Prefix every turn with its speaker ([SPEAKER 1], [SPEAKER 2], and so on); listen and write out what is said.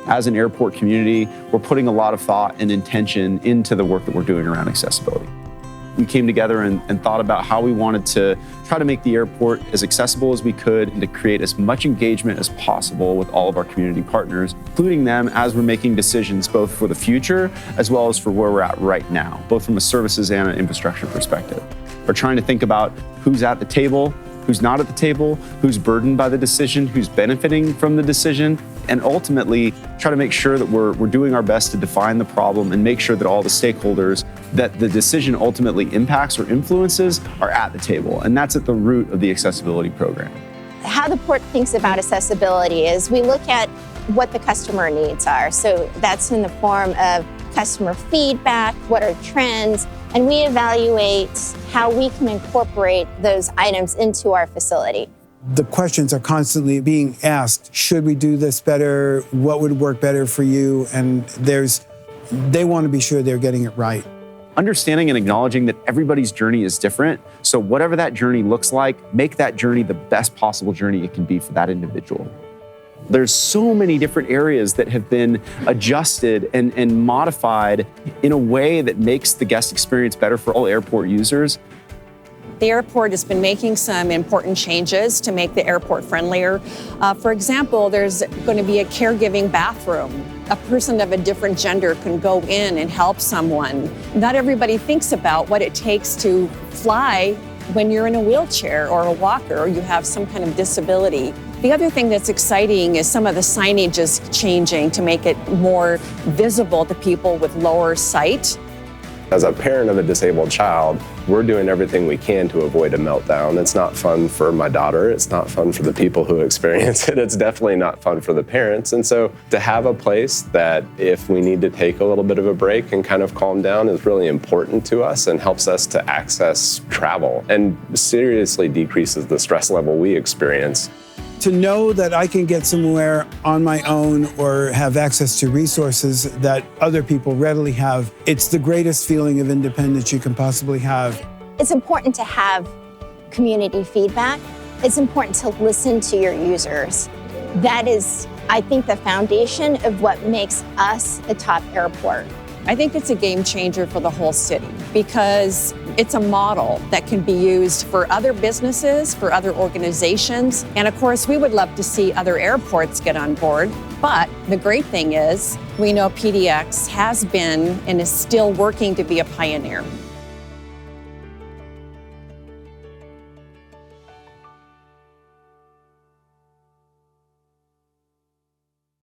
[SPEAKER 1] As an airport community, we're putting a lot of thought and intention into the work that we're doing around accessibility. We came together and thought about how we wanted to try to make the airport as accessible as we could and to create as much engagement as possible with all of our community partners, including them as we're making decisions both for the future as well as for where we're at right now, both from a services and an infrastructure perspective. We're trying to think about who's at the table, who's not at the table, who's burdened by the decision, who's benefiting from the decision, and ultimately try to make sure that we're doing our best to define the problem and make sure that all the stakeholders that the decision ultimately impacts or influences are at the table. And that's at the root of the accessibility program.
[SPEAKER 2] How the port thinks about accessibility is we look at what the customer needs are. So that's in the form of customer feedback, what are trends, and we evaluate how we can incorporate those items into our facility.
[SPEAKER 3] The questions are constantly being asked. Should we do this better? What would work better for you? And they want to be sure they're getting it right.
[SPEAKER 1] Understanding and acknowledging that everybody's journey is different. So whatever that journey looks like, make that journey the best possible journey it can be for that individual. There's so many different areas that have been adjusted and modified in a way that makes the guest experience better for all airport users.
[SPEAKER 4] The airport has been making some important changes to make the airport friendlier. For example, there's going to be a caregiving bathroom. A person of a different gender can go in and help someone. Not everybody thinks about what it takes to fly when you're in a wheelchair or a walker or you have some kind of disability. The other thing that's exciting is some of the signage is changing to make it more visible to people with lower sight.
[SPEAKER 5] As a parent of a disabled child, we're doing everything we can to avoid a meltdown. It's not fun for my daughter. It's not fun for the people who experience it. It's definitely not fun for the parents. And so to have a place that if we need to take a little bit of a break and kind of calm down is really important to us and helps us to access travel and seriously decreases the stress level we experience.
[SPEAKER 3] To know that I can get somewhere on my own or have access to resources that other people readily have, it's the greatest feeling of independence you can possibly have.
[SPEAKER 2] It's important to have community feedback. It's important to listen to your users. That is, I think, the foundation of what makes us a top airport.
[SPEAKER 4] I think it's a game changer for the whole city because it's a model that can be used for other businesses, for other organizations. And of course, we would love to see other airports get on board. But the great thing is, we know PDX has been and is still working to be a pioneer.